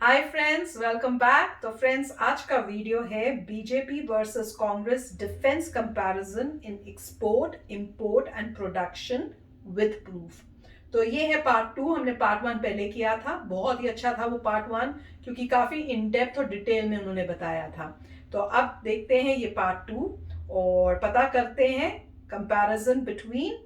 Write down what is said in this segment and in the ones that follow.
Hi friends, welcome back. तो friends, आज का वीडियो है BJP versus Congress defence comparison in export, import and production with proof. तो ये है पार्ट 2। हमने पार्ट 1 पहले किया था, बहुत ही अच्छा था वो पार्ट 1 क्योंकि काफ़ी इन डेप्थ और डिटेल में उन्होंने बताया था। तो अब देखते हैं ये पार्ट 2 और पता करते हैं comparison between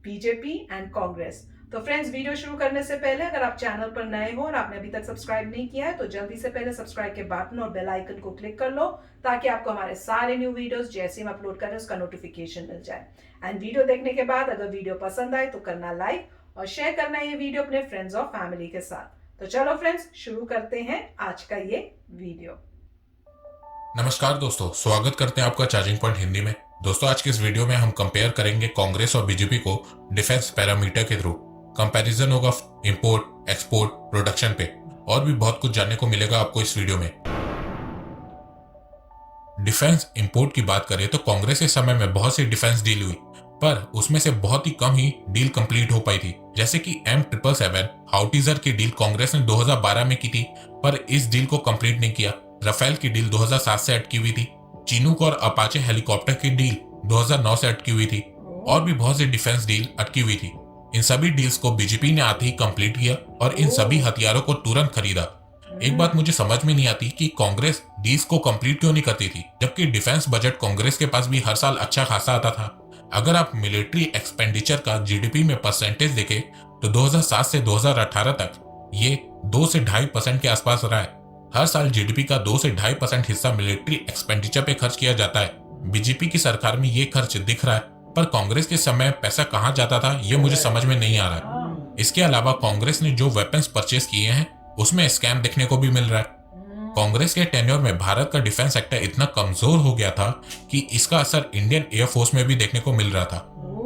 BJP and Congress. तो फ्रेंड्स, वीडियो शुरू करने से पहले अगर आप चैनल पर नए हो और आपने अभी तक सब्सक्राइब नहीं किया है तो जल्दी से पहले सब्सक्राइब के बटन और बेल आइकन को क्लिक कर लो ताकि आपको हमारे सारे न्यू वीडियोस जैसे हम अपलोड करें उसका नोटिफिकेशन मिल जाए। एंड वीडियो देखने के बाद अगर वीडियो पसंद आए तो करना लाइक और शेयर करना ये वीडियो अपने फ्रेंड्स और फैमिली के साथ। तो चलो फ्रेंड्स, शुरू करते हैं आज का ये वीडियो। नमस्कार दोस्तों, स्वागत करते हैं आपका चार्जिंग पॉइंट हिंदी में। दोस्तों, आज के इस वीडियो में हम कंपेयर करेंगे कांग्रेस और बीजेपी को डिफेंस पैरामीटर के थ्रू। कंपैरिजन होगा इंपोर्ट, एक्सपोर्ट, प्रोडक्शन पे और भी बहुत कुछ जानने को मिलेगा आपको इस वीडियो में। डिफेंस इंपोर्ट की बात करें तो कांग्रेस के समय में बहुत सी डिफेंस डील हुई, पर उसमें से बहुत ही कम ही डील कंप्लीट हो पाई थी। जैसे कि M777 हाउटीजर की डील कांग्रेस ने 2012 में की थी, पर इस डील को कंप्लीट नहीं किया। राफेल की डील 2007 से अटकी हुई थी। चिनूक और अपाचे हेलीकॉप्टर की डील 2009 से अटकी हुई थी और भी बहुत सी डिफेंस डील अटकी हुई थी। इन सभी डील्स को बीजेपी ने आते ही कंप्लीट किया और इन सभी हथियारों को तुरंत खरीदा। एक बात मुझे समझ में नहीं आती कि कांग्रेस डील्स को कंप्लीट क्यों नहीं करती थी, जबकि डिफेंस बजट कांग्रेस के पास भी हर साल अच्छा खासा आता था। अगर आप मिलिट्री एक्सपेंडिचर का जीडीपी में परसेंटेज देखें तो 2007 से 2018 तक ये 2 से 2.5% के आसपास रहा है। हर साल जीडीपी का 2 से 2.5% हिस्सा मिलिट्री एक्सपेंडिचर पे खर्च किया जाता है। बीजेपी की सरकार में ये खर्च दिख रहा है, पर कांग्रेस के समय पैसा कहाँ जाता था ये मुझे समझ में नहीं आ रहा है। इसके अलावा कांग्रेस ने जो वेपन्स परचेज किए हैं उसमें स्कैम देखने को भी मिल रहा है। कांग्रेस के टेन्योर में भारत का डिफेंस सेक्टर इतना कमजोर हो गया था कि इसका असर इंडियन एयरफोर्स में भी देखने को मिल रहा था।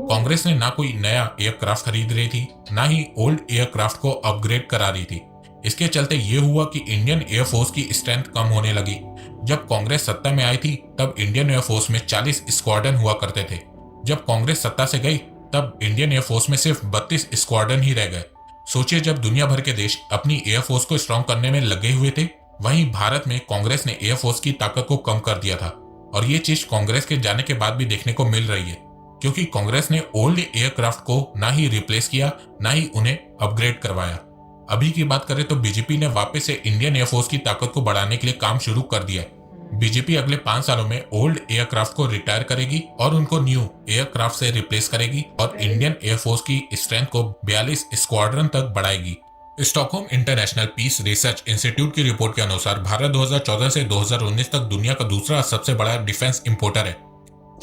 कांग्रेस ने ना कोई नया एयरक्राफ्ट खरीद रही थी, ना ही ओल्ड एयरक्राफ्ट को अपग्रेड करा रही थी। इसके चलते ये हुआ कि इंडियन एयरफोर्स की स्ट्रेंथ कम होने लगी। जब कांग्रेस सत्ता में आई थी तब इंडियन एयरफोर्स में 40 स्क्वाड्रन हुआ करते थे। जब कांग्रेस सत्ता से गई तब इंडियन एयरफोर्स में सिर्फ 32 स्क्वाड्रन ही रह गए। सोचिए, जब दुनिया भर के देश अपनी एयरफोर्स को स्ट्रॉन्ग करने में लगे हुए थे, वहीं भारत में कांग्रेस ने एयरफोर्स की ताकत को कम कर दिया था। और ये चीज कांग्रेस के जाने के बाद भी देखने को मिल रही है, क्योंकि कांग्रेस ने ओल्ड एयरक्राफ्ट को ना ही रिप्लेस किया, ना ही उन्हें अपग्रेड करवाया। अभी की बात करें तो बीजेपी ने वापस से इंडियन एयरफोर्स की ताकत को बढ़ाने के लिए काम शुरू कर दिया है। बीजेपी अगले 5 सालों में ओल्ड एयरक्राफ्ट को रिटायर करेगी और उनको न्यू एयरक्राफ्ट से रिप्लेस करेगी और इंडियन एयरफोर्स की स्ट्रेंथ को 42 स्क्वाड्रन तक बढ़ाएगी। Stockholm International Peace Research Institute की रिपोर्ट के अनुसार भारत 2014 से 2019 तक दुनिया का दूसरा सबसे बड़ा डिफेंस इंपोर्टर है।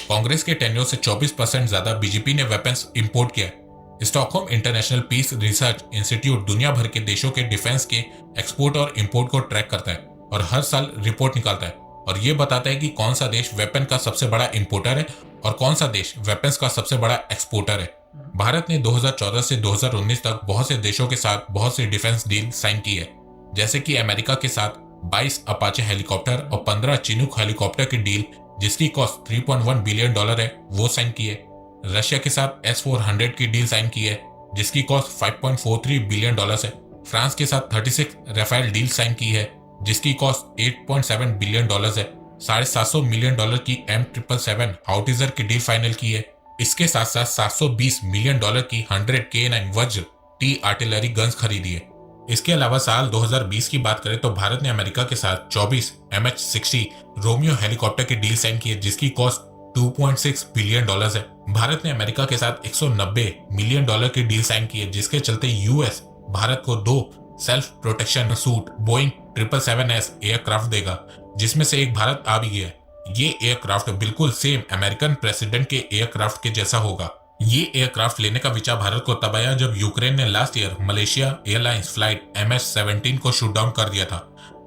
कांग्रेस के टेन्योर से 24% ज्यादा बीजेपी ने वेपन्स इंपोर्ट किया है। Stockholm International Peace Research Institute दुनिया भर के देशों के डिफेंस के एक्सपोर्ट और इंपोर्ट को ट्रैक करता है और हर साल रिपोर्ट निकालता है और ये बताता है कि कौन सा देश वेपन का सबसे बड़ा इंपोर्टर है और कौन सा देश वेपन्स का सबसे बड़ा एक्सपोर्टर है। भारत ने 2014 से 2019 तक बहुत से देशों के साथ बहुत सी डिफेंस डील साइन की है, जैसे कि अमेरिका के साथ 22 अपाचे हेलीकॉप्टर और 15 चिनूक हेलीकॉप्टर की डील जिसकी कॉस्ट $3.1 बिलियन है वो साइन की है। रशिया के साथ S-400 की डील साइन की है जिसकी कॉस्ट $5.43 बिलियन है। फ्रांस के साथ 36 राफेल डील साइन की है जिसकी कॉस्ट $8.7 बिलियन है। $750 मिलियन की M777 हाउटीजर की डील फाइनल की है। इसके साथ साथ $720 मिलियन की 100 K9 वज्र T आर्टिलरी गन्स खरीदी है। इसके अलावा साल 2020 की बात करें तो भारत ने अमेरिका के साथ 24 MH-60 रोमियो हेलीकॉप्टर की डील साइन की है जिसकी कॉस्ट $2.6 बिलियन है। भारत ने अमेरिका के साथ $190 मिलियन की डील साइन की है जिसके चलते यूएस भारत को 2 self protection suit Boeing 777S aircraft देगा, जिसमें से एक भारत आ भी गया। ये एयरक्राफ्ट बिल्कुल सेम अमेरिकन प्रेसिडेंट के एयरक्राफ्ट के जैसा होगा। ये एयरक्राफ्ट लेने का विचार भारत को तब आया जब यूक्रेन ने last year Malaysia airlines flight MS-17 को शूट डाउन कर दिया था।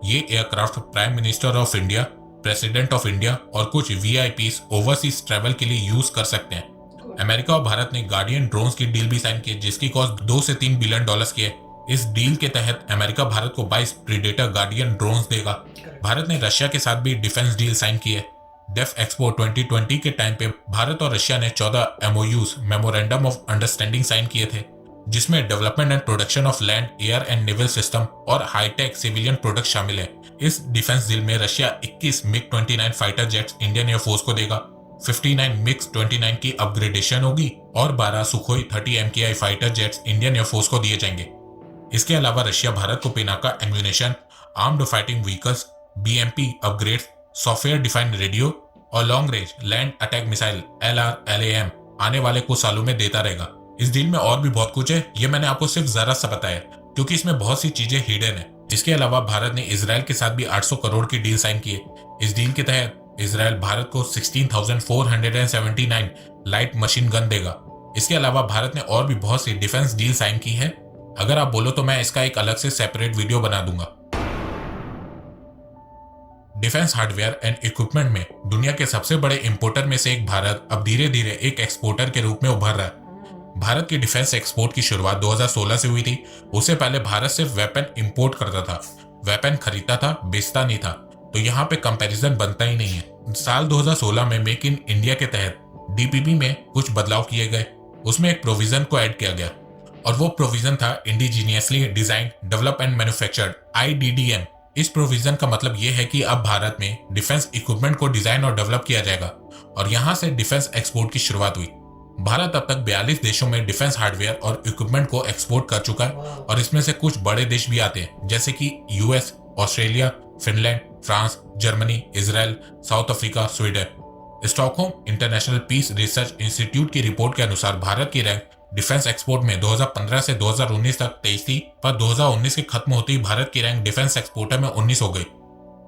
ये aircraft prime minister of India, president of India और कुछ VIPs ओवरसीज ट्रैवल के लिए यूज कर सकते हैं। अमेरिका और भारत ने गार्डियन ड्रोन्स की डील भी साइन की जिसकी कॉस्ट 2 से 3 बिलियन डॉलर्स की है। इस डील के तहत अमेरिका भारत को 22 प्रीडेटर गार्डियन ड्रोन्स देगा। भारत ने रशिया के साथ भी डिफेंस डील साइन की है। डेफ एक्सपो 2020 के टाइम पे भारत और रशिया ने 14 MOUs memorandum of understanding sign किए थे। जिसमें development and production of land, air and naval system और हाईटेक सिविलियन प्रोडक्ट शामिल है। इस डिफेंस डील में Russia 21 MiG fighter jets Indian air force को देगा, 59 मिग-29 की अपग्रेडेशन होगी और 12 Sukhoi 30 MKI fighter jets Indian air force को दिए जाएंगे। इसके अलावा रशिया भारत को Pinaka ammunition, armed fighting vehicles, BMP upgrades, software defined radio और long range land attack missile LRLAM आने वाले कुछ सालों में देता रहेगा। इस डील में और भी बहुत कुछ है, ये मैंने आपको सिर्फ जरा सा बताया क्योंकि इसमें बहुत सी चीजें हिडन है। इसके अलावा भारत ने इजराइल के साथ भी 800 करोड़ की डील साइन की है। इस डील के तहत इजराइल भारत को 16,479 लाइट मशीन गन देगा। इसके अलावा भारत ने और भी बहुत सी डिफेंस डील साइन की है। अगर आप बोलो तो मैं इसका एक अलग से सेपरेट वीडियो बना दूंगा। डिफेंस हार्डवेयर एंड इक्विपमेंट में दुनिया के सबसे बड़े इंपोर्टर में से एक भारत अब धीरे धीरे एक एक्सपोर्टर के रूप में उभर रहा है। भारत की डिफेंस एक्सपोर्ट की शुरुआत 2016 से हुई थी। उससे पहले भारत सिर्फ वेपन इंपोर्ट करता था, वेपन खरीदता था, बेचता नहीं था, तो यहाँ पे कंपैरिजन बनता ही नहीं है। साल 2016 में मेक इन इंडिया के तहत DPP में कुछ बदलाव किए गए। उसमें एक प्रोविजन को ऐड किया गया और वो प्रोविजन था indigenously design, develop and manufactured, IDDM। इस प्रोविजन का मतलब ये है कि अब भारत में डिफेंस इक्विपमेंट को डिजाइन और डेवलप किया जाएगा और यहाँ से डिफेंस एक्सपोर्ट की शुरुआत हुई। भारत अब तक 42 देशों में डिफेंस हार्डवेयर और इक्विपमेंट को एक्सपोर्ट कर चुका है और इसमें से कुछ बड़े देश भी आते हैं जैसे कि US, Australia, Finland, France, Germany, Israel, South Africa, Sweden. Stockholm International Peace Research Institute की रिपोर्ट के अनुसार भारत की रैंक डिफेंस एक्सपोर्ट में 2015 से 2019 तक 23 थी, पर 2019 के खत्म होते ही भारत की रैंक डिफेंस एक्सपोर्टर में 19 हो गई।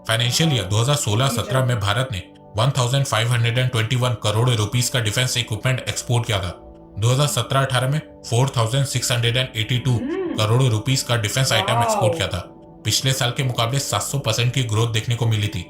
फाइनेंशियल ईयर 2016-17 में भारत ने 1521 करोड़ रुपीस का डिफेंस इक्विपमेंट एक्सपोर्ट किया था। 2017-18 में 4682 करोड़ रुपीस का डिफेंस आइटम एक्सपोर्ट किया था। पिछले साल के मुकाबले 700% की ग्रोथ देखने को मिली थी।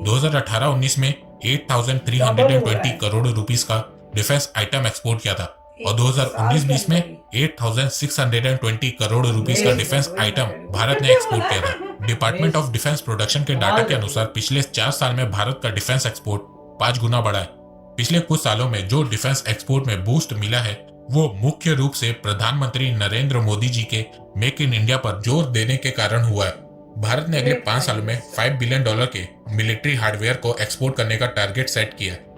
2018-19 में 8320 करोड़ रुपीस का डिफेंस आइटम एक्सपोर्ट किया था और 2019-20 में 8620 करोड़ रुपीस का डिफेंस आइटम भारत ने एक्सपोर्ट किया था। डिपार्टमेंट ऑफ डिफेंस प्रोडक्शन के डाटा के अनुसार पिछले 4 साल में भारत का डिफेंस एक्सपोर्ट 5 गुना बढ़ा है। पिछले कुछ सालों में जो डिफेंस एक्सपोर्ट में बूस्ट मिला है वो मुख्य रूप से प्रधानमंत्री नरेंद्र मोदी जी के मेक इन इंडिया पर जोर देने के कारण हुआ है। भारत ने अगले 5 सालों में $5 बिलियन के मिलिट्री हार्डवेयर को एक्सपोर्ट करने का टारगेट सेट किया है।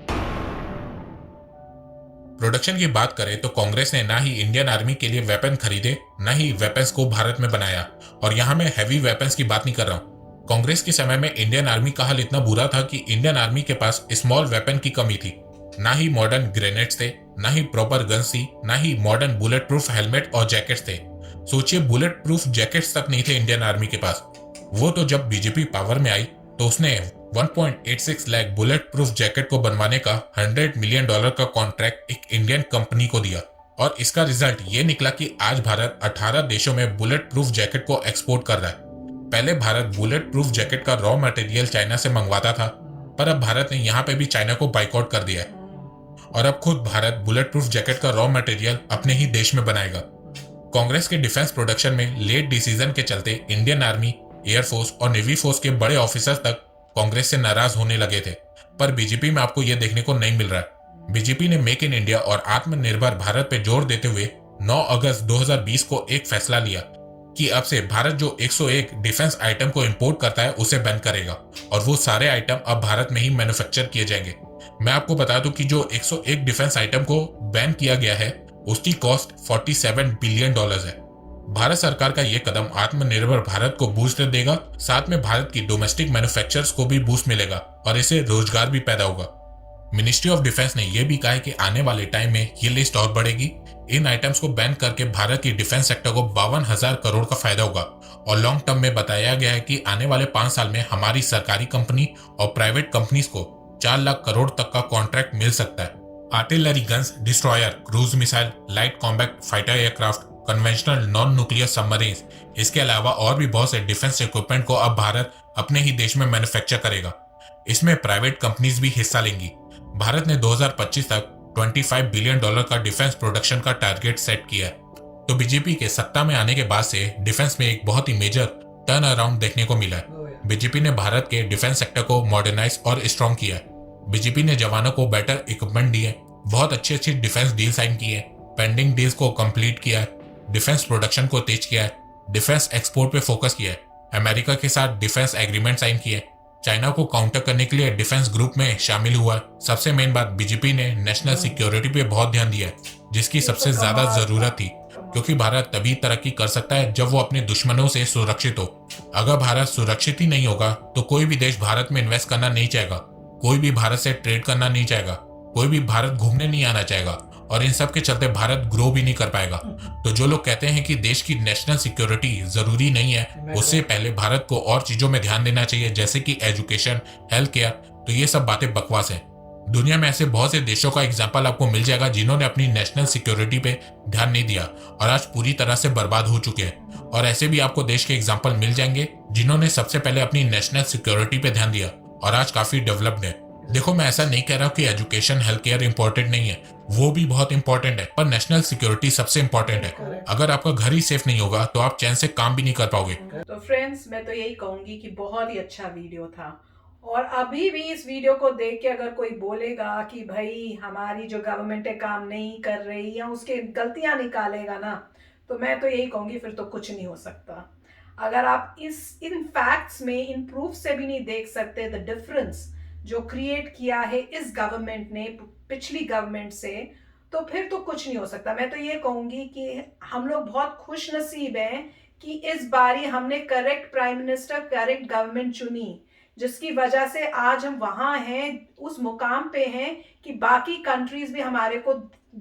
प्रोडक्शन की बात करें तो कांग्रेस ने ना ही इंडियन आर्मी के लिए वेपन खरीदे, ना ही वेपन्स को भारत में बनाया। और यहाँ मैं हैवी वेपन्स की बात नहीं कर रहा हूँ। कांग्रेस के समय में इंडियन आर्मी का हाल इतना बुरा था कि इंडियन आर्मी के पास स्मॉल वेपन की कमी थी। ना ही मॉडर्न ग्रेनेड्स थे, ना ही प्रॉपर गन्स थी, ना ही मॉडर्न बुलेट प्रूफ हेलमेट और जैकेट्स थे। सोचिए, बुलेट प्रूफ जैकेट्स तक नहीं थे इंडियन आर्मी के पास। वो तो जब बीजेपी पावर में आई तो उसने 1.86 लाख बुलेट प्रूफ जैकेट को बनवाने का $100 मिलियन का कॉन्ट्रैक्ट एक इंडियन कंपनी को दिया और इसका रिजल्ट ये निकला कि आज भारत 18 देशों में बुलेट प्रूफ जैकेट को एक्सपोर्ट कर रहा है। पहले भारत बुलेट प्रूफ जैकेट का रॉ मटेरियल चाइना से मंगवाता था, पर अब भारत ने यहाँ पे भी चाइना को बाइकआउट कर दिया है और अब खुद भारत बुलेट प्रूफ जैकेट का रॉ मटेरियल अपने ही देश में बनाएगा। कांग्रेस के डिफेंस प्रोडक्शन में लेट डिसीजन के चलते इंडियन आर्मी, एयरफोर्स और नेवी फोर्स के बड़े ऑफिसर्स तक कांग्रेस से नाराज होने लगे थे, पर बीजेपी में आपको यह देखने को नहीं मिल रहा है। बीजेपी ने मेक इन इंडिया और आत्मनिर्भर भारत पे जोर देते हुए 9 अगस्त 2020 को एक फैसला लिया कि अब से भारत जो 101 डिफेंस आइटम को इंपोर्ट करता है उसे बैन करेगा और वो सारे आइटम अब भारत में ही मैन्युफैक्चर किए जाएंगे। मैं आपको बता दूं कि जो 101 डिफेंस आइटम को बैन किया गया है उसकी कॉस्ट $47 बिलियन है। भारत सरकार का यह कदम आत्मनिर्भर भारत को बूस्ट देगा, साथ में भारत की डोमेस्टिक मैन्युफैक्चरर्स को भी बूस्ट मिलेगा और इससे रोजगार भी पैदा होगा। मिनिस्ट्री ऑफ डिफेंस ने यह भी कहा है कि आने वाले टाइम में ये लिस्ट और बढ़ेगी। इन आइटम्स को बैन करके भारत की डिफेंस सेक्टर को 52,000 करोड़ का फायदा होगा और लॉन्ग टर्म में बताया गया है कि आने वाले 5 साल में हमारी सरकारी कंपनी और प्राइवेट कंपनीज को 4 लाख करोड़ तक का कॉन्ट्रैक्ट मिल सकता है। Artillery guns, destroyer, cruise missile, light combat fighter aircraft, conventional non nuclear submarines, इसके अलावा और भी बहुत से डिफेंस इक्विपमेंट को अब भारत अपने ही देश में मैन्युफैक्चर करेगा। इसमें प्राइवेट कंपनीज भी हिस्सा लेंगी। भारत ने 2025 तक $25 बिलियन का डिफेंस प्रोडक्शन का टारगेट सेट किया है। तो बीजेपी के सत्ता में आने के बाद से डिफेंस में एक बहुत ही मेजर टर्न अराउंड देखने को मिला है। बीजेपी ने भारत के डिफेंस सेक्टर को मॉडर्नाइज और स्ट्रॉन्ग किया है। बीजेपी ने जवानों को बेटर इक्विपमेंट दिए, बहुत अच्छी डिफेंस डील साइन की है, पेंडिंग डील्स को कंप्लीट किया है, डिफेंस प्रोडक्शन को तेज किया है, डिफेंस एक्सपोर्ट पे फोकस किया है, अमेरिका के साथ डिफेंस एग्रीमेंट साइन किए, चाइना को काउंटर करने के लिए डिफेंस ग्रुप में शामिल हुआ। सबसे मेन बात, बीजेपी ने नेशनल सिक्योरिटी पे बहुत ध्यान दिया है, जिसकी सबसे ज्यादा जरूरत थी, क्योंकि भारत तभी तरक्की कर सकता है जब वो अपने दुश्मनों से सुरक्षित हो। अगर भारत सुरक्षित ही नहीं होगा तो कोई भी देश भारत में इन्वेस्ट करना नहीं चाहेगा, कोई भी भारत से ट्रेड करना नहीं चाहेगा, कोई भी भारत घूमने नहीं आना चाहेगा, और इन सब के चलते भारत ग्रो भी नहीं कर पाएगा। तो जो लोग कहते हैं कि देश की नेशनल सिक्योरिटी जरूरी नहीं है, उससे पहले भारत को और चीजों में ध्यान देना चाहिए, जैसे कि एजुकेशन, हेल्थ केयर। तो ये सब बातें बकवास है। दुनिया में ऐसे बहुत से देशों का एग्जाम्पल आपको मिल जाएगा जिन्होंने अपनी नेशनल सिक्योरिटी पे ध्यान नहीं दिया और आज पूरी तरह से बर्बाद हो चुके हैं, और ऐसे भी आपको देश के एग्जाम्पल मिल जाएंगे जिन्होंने सबसे पहले अपनी नेशनल सिक्योरिटी पे ध्यान दिया और आज काफी डेवलप्ड है। देखो, मैं ऐसा नहीं कह रहा हूँ कि एजुकेशन, हेल्थ केयर इंपॉर्टेंट नहीं है, वो भी बहुत इंपॉर्टेंट है, पर नेशनल सिक्योरिटी सबसे इंपॉर्टेंट है। अगर आपका घर ही सेफ नहीं होगा तो आप चैन से काम भी नहीं कर पाओगे। तो फ्रेंड्स, मैं तो यही कहूंगी कि बहुत ही अच्छा वीडियो था, और अभी भी इस वीडियो को देख के अगर कोई बोलेगा कि भाई हमारी जो गवर्नमेंट है काम नहीं कर रही या उसके गलतियां निकालेगा ना, तो मैं तो यही कहूंगी फिर तो कुछ नहीं हो सकता। अगर आप इन फैक्ट्स में, इन प्रूफ से भी नहीं देख सकते द डिफरेंस जो क्रिएट किया है इस गवर्नमेंट ने पिछली गवर्नमेंट से, तो फिर तो कुछ नहीं हो सकता। मैं तो ये कहूंगी कि हम लोग बहुत खुश नसीब हैं कि इस बारी हमने correct prime minister, correct government चुनी, जिसकी वजह से आज हम वहां हैं, उस मुकाम पे हैं कि बाकी कंट्रीज भी हमारे को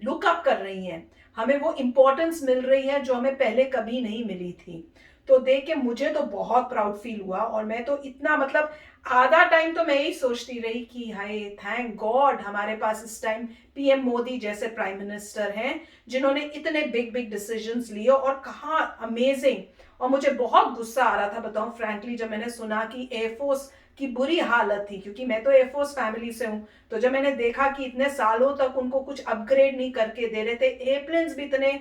लुक अप कर रही हैं, हमें वो इम्पोर्टेंस मिल रही है जो हमें पहले कभी नहीं मिली थी। तो देख के मुझे तो बहुत प्राउड फील हुआ, और मैं तो इतना, मतलब आधा टाइम तो मैं यही सोचती रही कि हाय थैंक गॉड हमारे पास इस टाइम पीएम मोदी जैसे प्राइम मिनिस्टर हैं जिन्होंने इतने बिग बिग डिसीजंस लिए, और कहा अमेजिंग। और मुझे बहुत गुस्सा आ रहा था, बताऊं फ्रैंकली, जब मैंने सुना कि एयरफोर्स की बुरी हालत थी, क्योंकि मैं तो एयरफोर्स फैमिली से हूं, तो जब मैंने देखा कि इतने सालों तक उनको कुछ अपग्रेड नहीं करके दे रहे थे, एयरप्लेन्स भी इतने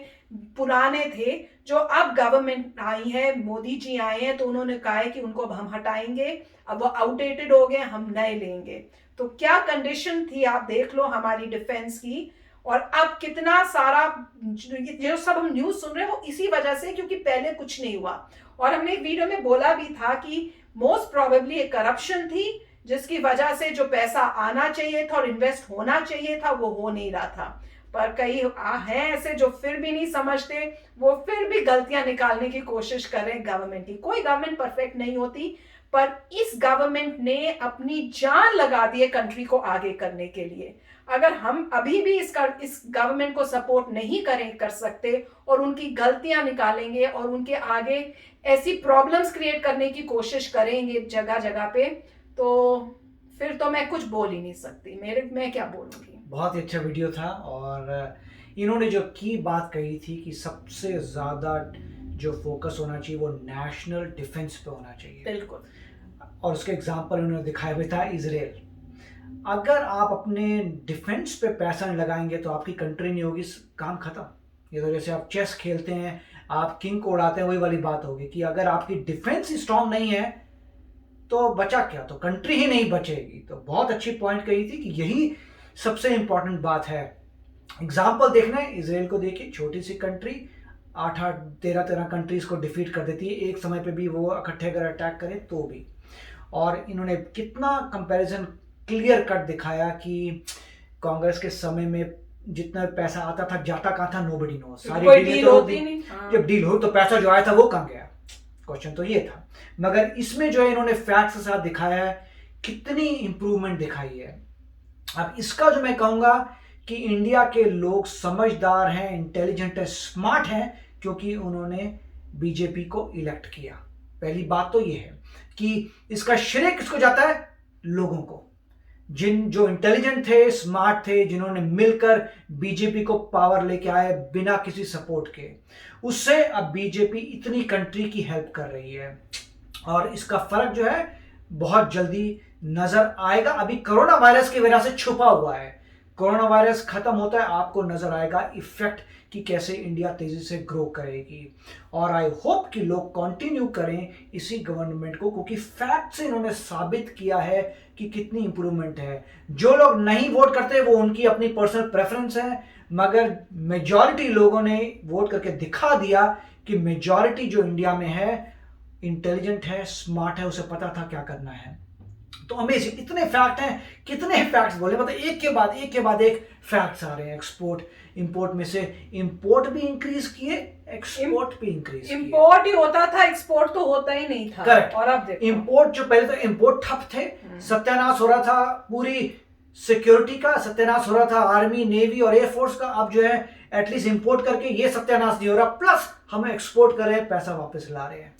पुराने थे, जो अब गवर्नमेंट आई है, मोदी जी आए हैं, तो उन्होंने कहा है कि उनको अब हम हटाएंगे, अब वो आउटडेटेड हो गए, हम नए लेंगे। तो क्या कंडीशन थी आप देख लो हमारी डिफेंस की, और अब कितना सारा जो सब हम न्यूज सुन रहे हैं वो इसी वजह से, क्योंकि पहले कुछ नहीं हुआ। और हमने एक वीडियो में बोला भी था कि मोस्ट प्रोबेबली एक करप्शन थी, जिसकी वजह से जो पैसा आना चाहिए था और इन्वेस्ट होना चाहिए था वो हो नहीं रहा था। पर कई हैं ऐसे जो फिर भी नहीं समझते, वो फिर भी गलतियां निकालने की कोशिश कर रहे हैं गवर्नमेंट की। कोई गवर्नमेंट परफेक्ट नहीं होती, पर इस गवर्नमेंट ने अपनी जान लगा दी है कंट्री को आगे करने के लिए। अगर हम अभी भी इस गवर्नमेंट को सपोर्ट नहीं कर सकते और उनकी गलतियां निकालेंगे और उनके आगे ऐसी प्रॉब्लम्स क्रिएट करने की कोशिश करेंगे जगह जगह पे, तो फिर तो मैं कुछ बोल ही नहीं सकती। मैं क्या बोलूंगी। बहुत ही अच्छा वीडियो था, और इन्होंने जो की बात कही थी कि सबसे ज़्यादा जो फोकस होना चाहिए वो नेशनल डिफेंस पे होना चाहिए, बिल्कुल। और उसके एग्जांपल उन्होंने दिखाया भी था इजराइल। अगर आप अपने डिफेंस पे पैसा नहीं लगाएंगे तो आपकी कंट्री नहीं होगी, काम खत्म। ये तो जैसे आप चेस खेलते हैं, आप किंग को उड़ाते हैं, वही वाली बात होगी कि अगर आपकी डिफेंस स्ट्रांग नहीं है तो बचा क्या, तो कंट्री ही नहीं बचेगी। तो बहुत अच्छी पॉइंट कही थी कि यही सबसे इंपॉर्टेंट बात है। एग्जाम्पल देखना है, इजराइल को देखिए, छोटी सी कंट्री 8-8, 13-13 कंट्रीज को डिफीट कर देती है एक समय पे भी, वो इकट्ठे अगर अटैक करें तो भी। और इन्होंने कितना कंपैरिजन क्लियर कट दिखाया कि कांग्रेस के समय में जितना पैसा आता था जाता कहाँ था, नोबडी नोज। सारी डील होती नहीं, जब डील हुई तो पैसा जो आया था वो कहाँ गया, क्वेश्चन तो ये था। मगर इसमें जो है इन्होंने फैक्ट्स के साथ दिखाया है, कितनी इंप्रूवमेंट दिखाई है। अब इसका जो मैं कहूँगा कि इंडिया के लोग समझदार हैं, इंटेलिजेंट है, स्मार्ट हैं, क्योंकि उन्होंने बीजेपी को इलेक्ट किया। पहली बात तो ये है कि इसका श्रेय किसको जाता है, लोगों को, जो इंटेलिजेंट थे, स्मार्ट थे, जिन्होंने मिलकर बीजेपी को पावर लेके आए बिना किसी सपोर्ट के। उससे अब बीजेपी इतनी कंट्री की हेल्प कर रही है, और इसका फर्क जो है बहुत जल्दी नजर आएगा। अभी कोरोना वायरस की वजह से छुपा हुआ है, कोरोना वायरस खत्म होता है आपको नजर आएगा इफेक्ट कि कैसे इंडिया तेजी से ग्रो करेगी। और आई होप कि लोग कंटिन्यू करें इसी गवर्नमेंट को, क्योंकि फैक्ट से इन्होंने साबित किया है कि कितनी इंप्रूवमेंट है। जो लोग नहीं वोट करते वो उनकी अपनी पर्सनल प्रेफरेंस है, मगर मेजॉरिटी लोगों ने वोट करके दिखा दिया कि मेजॉरिटी जो इंडिया में है इंटेलिजेंट है, स्मार्ट है, उसे पता था क्या करना है। तो अमेजिंग, इतने फैक्ट हैं, कितने फैक्ट्स बोले, मतलब एक के बाद एक फैक्ट्स आ रहे हैं। एक्सपोर्ट इंपोर्ट में से इंपोर्ट भी इंक्रीज किए, एक्सपोर्ट भी इंक्रीज किए। इंपोर्ट ही होता था, एक्सपोर्ट तो होता ही नहीं था। करेक्ट। और अब देखो इंपोर्ट जो पहले तो इंपोर्ट ठप थे, सत्यानाश हो रहा था पूरी सिक्योरिटी का, सत्यानाश हो रहा था आर्मी, नेवी और एयरफोर्स का। अब जो है एटलीस्ट इंपोर्ट करके ये सत्यानाश नहीं हो रहा, प्लस हम एक्सपोर्ट कर रहे हैं, पैसा वापस ला रहे हैं।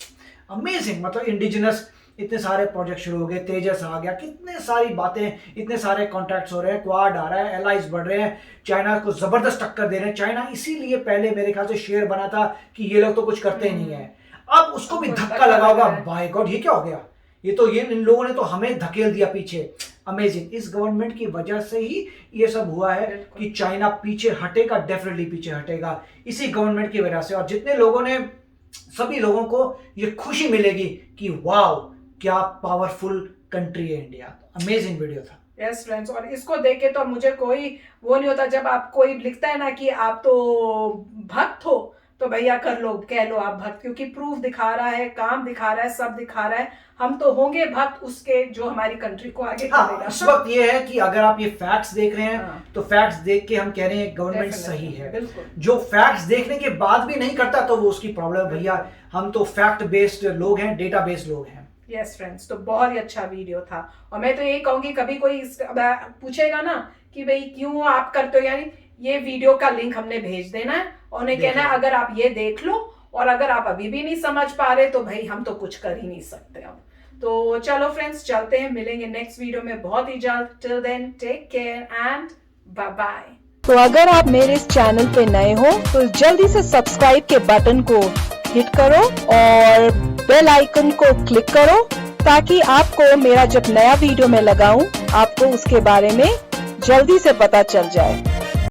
अमेजिंग, मतलब इंडिजिनस इतने सारे प्रोजेक्ट शुरू हो गए, तेजस आ गया, कितने सारी बातें, इतने सारे कॉन्ट्रैक्ट्स हो रहे हैं, क्वाड आ रहा है, एलाइज बढ़ रहे हैं, चाइना को जबरदस्त टक्कर दे रहे हैं। चाइना इसीलिए पहले मेरे ख्याल से शेयर बना था कि ये लोग तो कुछ करते ही नहीं है, अब उसको भी धक्का लगा होगा, बाय गॉड ये क्या हो गया, ये तो ये इन लोगों ने तो हमें धकेल दिया पीछे। अमेजिंग, इस गवर्नमेंट की वजह से ही ये सब हुआ है कि चाइना पीछे हटेगा, डेफिनेटली पीछे हटेगा इसी गवर्नमेंट की वजह से। और जितने लोगों ने, सभी लोगों को ये खुशी मिलेगी कि वाओ क्या पावरफुल कंट्री है इंडिया। अमेजिंग वीडियो था। यस फ्रेंड्स, और इसको देख के तो मुझे कोई वो नहीं होता, जब आप कोई लिखता है ना कि आप तो भक्त हो, तो भैया कर लो, कह लो आप भक्त, क्योंकि प्रूफ दिखा रहा है, काम दिखा रहा है, सब दिखा रहा है। हम तो होंगे भक्त उसके जो हमारी कंट्री को आगे करेगा। इस वक्त ये है कि अगर आप ये फैक्ट्स देख रहे हैं तो फैक्ट्स देख के हम कह रहे हैं गवर्नमेंट सही है। जो फैक्ट्स देखने के बाद भी नहीं करता तो वो उसकी प्रॉब्लम है। भैया हम तो फैक्ट बेस्ड लोग हैं, डेटा बेस्ड लोग हैं। यस फ्रेंड्स, तो बहुत ही अच्छा वीडियो था। और मैं तो यही कहूंगी, कभी कोई पूछेगा ना कि भाई क्यों आप करते हो, यानी ये वीडियो का लिंक हमने भेज देना है और उन्हें कहना है अगर आप ये देख लो, और अगर आप अभी भी नहीं समझ पा रहे तो भाई हम तो कुछ कर ही नहीं सकते अब। तो चलो फ्रेंड्स, चलते हैं, मिलेंगे नेक्स्ट वीडियो में बहुत ही जल्द। Till then take care and bye bye. तो अगर आप मेरे इस चैनल पे नए हो तो जल्दी से सब्सक्राइब के बटन को हिट करो और बेल आइकन को क्लिक करो, ताकि आपको मेरा जब नया वीडियो मैं लगाऊं आपको उसके बारे में जल्दी से पता चल जाए।